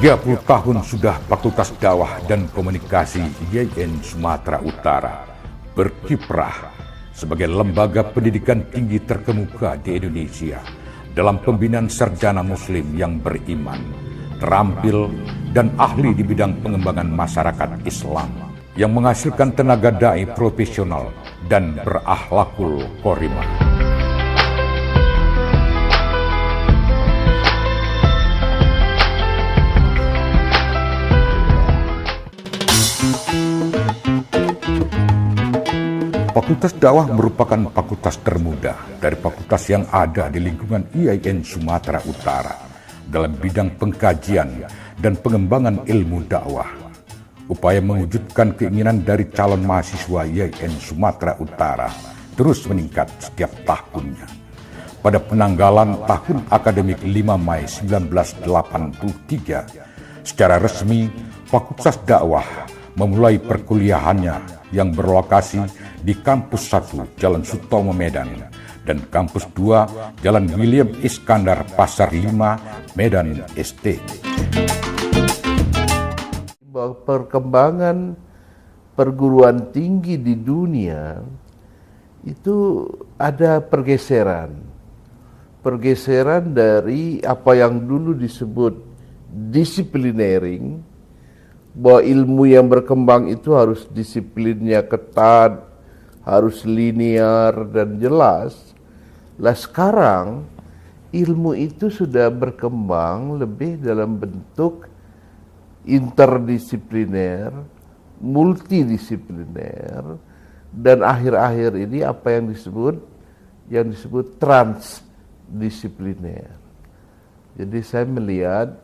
30 tahun sudah Fakultas Dakwah dan Komunikasi IAIN Sumatera Utara berkiprah sebagai lembaga pendidikan tinggi terkemuka di Indonesia dalam pembinaan sarjana muslim yang beriman, terampil, dan ahli di bidang pengembangan masyarakat Islam yang menghasilkan tenaga dai profesional dan berakhlakul karimah. Fakultas Dakwah merupakan fakultas termuda dari fakultas yang ada di lingkungan IAIN Sumatera Utara dalam bidang pengkajian dan pengembangan ilmu dakwah. Upaya mewujudkan keinginan dari calon mahasiswa IAIN Sumatera Utara terus meningkat setiap tahunnya. Pada penanggalan tahun akademik 5 Mei 1983, secara resmi Fakultas Dakwah memulai perkuliahannya yang berlokasi di Kampus 1 Jalan Sutomo Medan dan Kampus 2 Jalan William Iskandar Pasar 5 Medan ST. Perkembangan perguruan tinggi di dunia itu ada pergeseran dari apa yang dulu disebut disciplinering, bahwa ilmu yang berkembang itu harus disiplinnya ketat, harus linear dan jelas. Lah sekarang ilmu itu sudah berkembang lebih dalam bentuk interdisipliner, multidisipliner, dan akhir-akhir ini apa yang disebut transdisipliner. Jadi saya melihat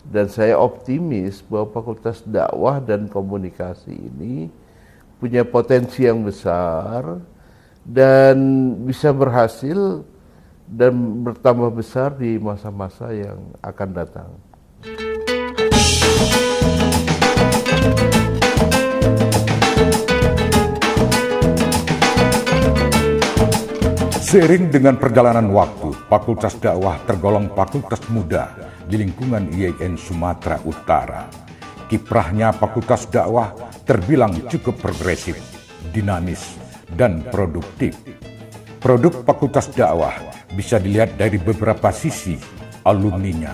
dan saya optimis bahwa Fakultas Dakwah dan Komunikasi ini punya potensi yang besar dan bisa berhasil dan bertambah besar di masa-masa yang akan datang. Seiring dengan perjalanan waktu, Fakultas Dakwah tergolong fakultas muda di lingkungan IAIN Sumatera Utara. Kiprahnya Fakultas Dakwah terbilang cukup progresif, dinamis, dan produktif. Produk Fakultas Dakwah bisa dilihat dari beberapa sisi: alumninya,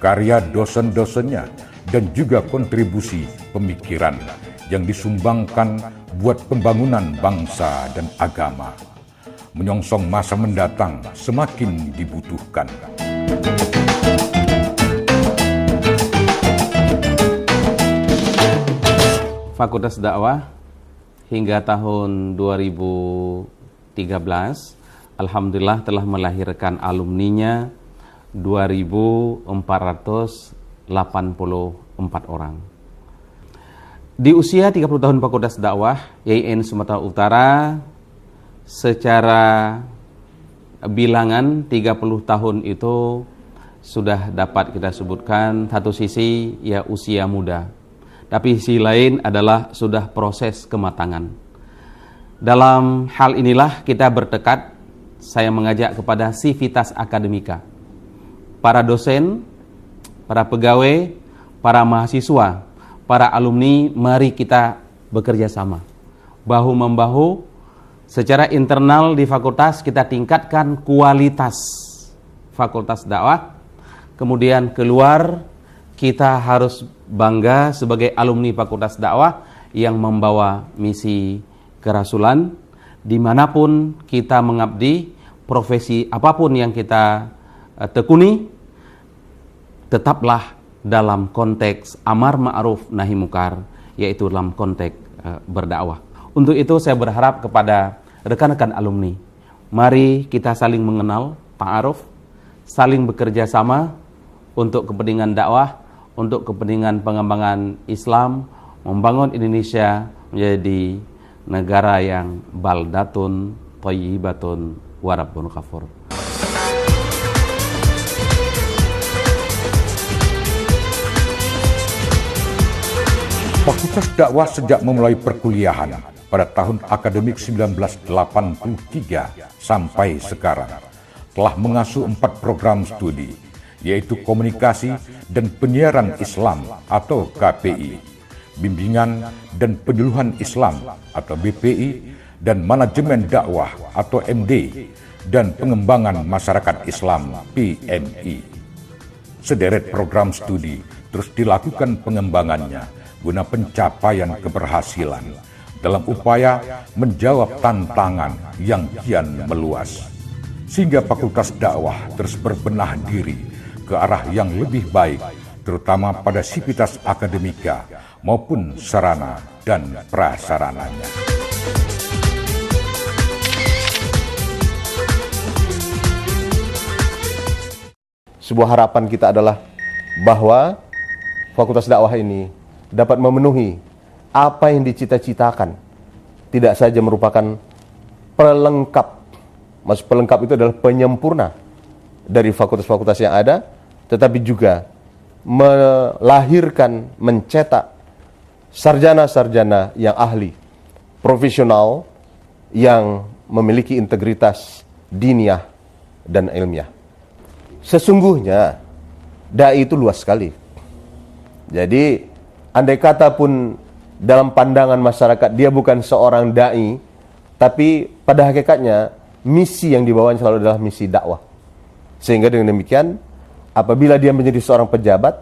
karya dosen-dosennya, dan juga kontribusi pemikiran yang disumbangkan buat pembangunan bangsa dan agama. Menyongsong masa mendatang semakin dibutuhkan. Fakultas Dakwah hingga tahun 2013, alhamdulillah telah melahirkan alumninya 2.484 orang. Di usia 30 tahun Fakultas Dakwah IAIN Sumatera Utara, secara bilangan 30 tahun itu sudah dapat kita sebutkan satu sisi ya usia muda, tapi sisi lain adalah sudah proses kematangan. Dalam hal inilah kita bertekad, saya mengajak kepada sivitas akademika, para dosen, para pegawai, para mahasiswa, para alumni, mari kita bekerja sama, bahu-membahu. Secara internal di fakultas kita tingkatkan kualitas Fakultas Dakwah. Kemudian keluar kita harus bangga sebagai alumni Fakultas Dakwah yang membawa misi kerasulan. Dimanapun kita mengabdi, profesi apapun yang kita tekuni, tetaplah dalam konteks amar ma'ruf nahi mungkar, yaitu dalam konteks berdakwah. Untuk itu saya berharap kepada rekan-rekan alumni, mari kita saling mengenal, ta'aruf, saling bekerja sama untuk kepentingan dakwah, untuk kepentingan pengembangan Islam, membangun Indonesia menjadi negara yang baldatun, thayyibatun, wa rabbun ghafur. Fakultas Dakwah sejak memulai perkuliahan pada tahun akademik 1983 sampai sekarang telah mengasuh 4 program studi yaitu Komunikasi dan Penyiaran Islam atau KPI, Bimbingan dan Penyuluhan Islam atau BPI, dan Manajemen Dakwah atau MD, dan Pengembangan Masyarakat Islam PMI. Sederet program studi terus dilakukan pengembangannya guna pencapaian keberhasilan dalam upaya menjawab tantangan yang kian meluas, sehingga Fakultas Dakwah terus berbenah diri ke arah yang lebih baik, terutama pada sivitas akademika maupun sarana dan prasarananya. Sebuah harapan kita adalah bahwa Fakultas Dakwah ini dapat memenuhi apa yang dicita-citakan. Tidak saja merupakan pelengkap. Maksud pelengkap itu adalah penyempurna dari fakultas-fakultas yang ada, tetapi juga melahirkan, mencetak sarjana-sarjana yang ahli, profesional, yang memiliki integritas diniyah dan ilmiah. Sesungguhnya dai itu luas sekali. Jadi andai kata pun dalam pandangan masyarakat dia bukan seorang dai, tapi pada hakikatnya misi yang dibawanya selalu adalah misi dakwah. Sehingga dengan demikian apabila dia menjadi seorang pejabat,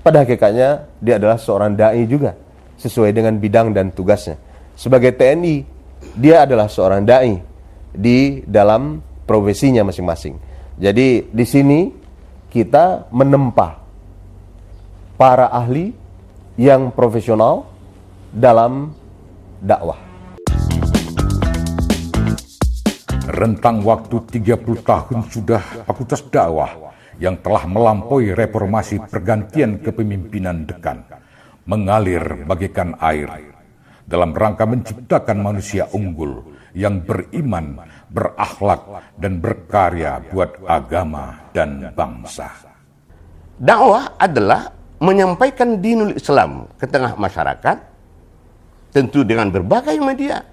pada hakikatnya dia adalah seorang dai juga, sesuai dengan bidang dan tugasnya. Sebagai TNI, dia adalah seorang dai di dalam profesinya masing-masing. Jadi di sini kita menempa para ahli yang profesional dalam dakwah. Rentang waktu 30 tahun sudah Fakultas Dakwah yang telah melampaui reformasi pergantian kepemimpinan dekan mengalir bagaikan air dalam rangka menciptakan manusia unggul yang beriman, berakhlak, dan berkarya buat agama dan bangsa. Dakwah adalah menyampaikan dinul Islam ke tengah masyarakat, tentu dengan berbagai media.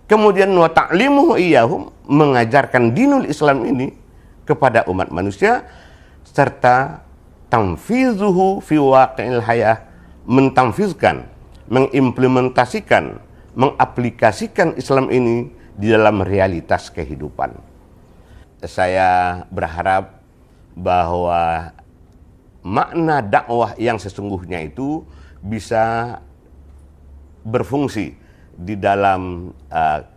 Kemudian wa ta'limuhu iyahum, mengajarkan dinul Islam ini kepada umat manusia, serta tanfizuhu fi waqi'il hayah, mentanfizkan, mengimplementasikan, mengaplikasikan Islam ini di dalam realitas kehidupan. Saya berharap bahwa makna dakwah yang sesungguhnya itu bisa berfungsi di dalam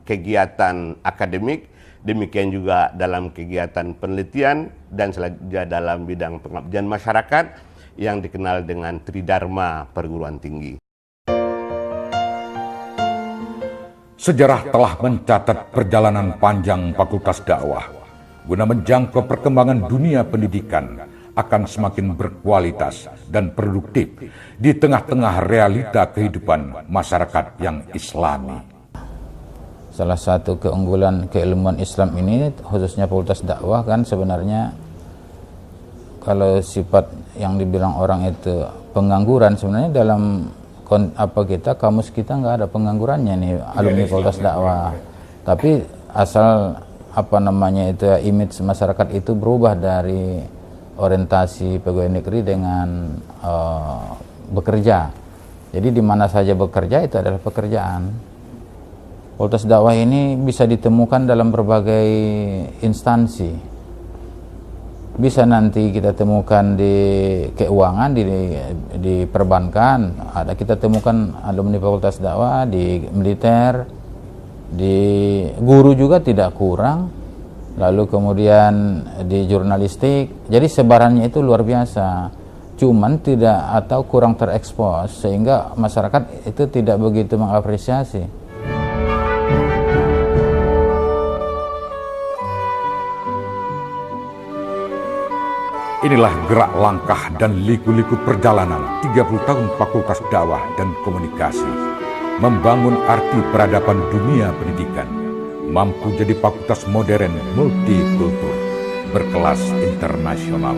kegiatan akademik, demikian juga dalam kegiatan penelitian, dan selanjutnya dalam bidang pengabdian masyarakat yang dikenal dengan Tridharma Perguruan Tinggi. Sejarah telah mencatat perjalanan panjang Fakultas Dakwah guna menjangkau perkembangan dunia pendidikan akan semakin berkualitas dan produktif di tengah-tengah realita kehidupan masyarakat yang Islami. Salah satu keunggulan keilmuan Islam ini, khususnya Fakultas Dakwah, kan sebenarnya kalau sifat yang dibilang orang itu pengangguran, sebenarnya dalam kamus kita nggak ada penganggurannya nih alumni Fakultas Dakwah. Tapi asal image masyarakat itu berubah dari orientasi pegawai negeri dengan bekerja. Jadi di mana saja bekerja itu adalah pekerjaan. Fakultas Dakwah ini bisa ditemukan dalam berbagai instansi. Bisa nanti kita temukan di keuangan, di perbankan, ada kita temukan alumni Fakultas Dakwah, di militer, di guru juga tidak kurang, lalu kemudian di jurnalistik. Jadi sebarannya itu luar biasa, cuman tidak atau kurang terekspos sehingga masyarakat itu tidak begitu mengapresiasi. Inilah gerak langkah dan liku-liku perjalanan 30 tahun Fakultas Dakwah dan Komunikasi membangun arti peradaban dunia pendidikan, mampu jadi fakultas modern multikultur berkelas internasional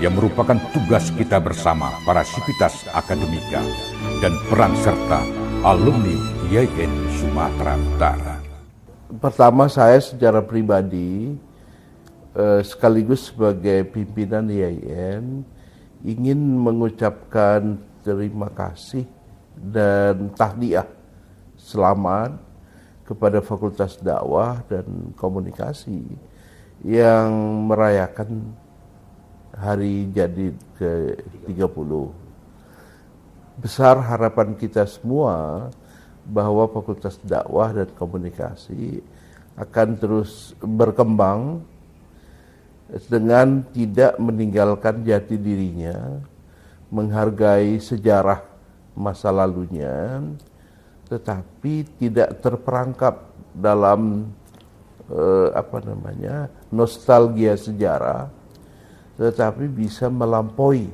yang merupakan tugas kita bersama para sivitas akademika dan peran serta alumni IAIN Sumatera Utara. Pertama, saya secara pribadi sekaligus sebagai pimpinan IAIN ingin mengucapkan terima kasih dan tahniah selamat kepada Fakultas Dakwah dan Komunikasi yang merayakan hari jadi ke-30. Besar harapan kita semua bahwa Fakultas Dakwah dan Komunikasi akan terus berkembang dengan tidak meninggalkan jati dirinya, menghargai sejarah masa lalunya, tetapi tidak terperangkap dalam nostalgia sejarah, tetapi bisa melampaui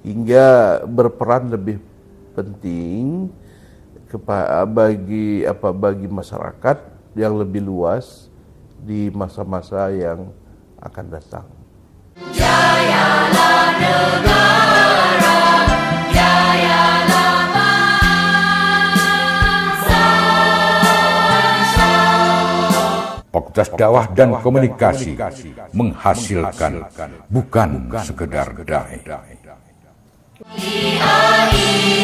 hingga berperan lebih penting bagi masyarakat yang lebih luas di masa-masa yang akan datang. Jayalah negara, jayalah bangsa. Fakultas Dakwah dan Komunikasi menghasilkan bukan sekedar dai. IAIN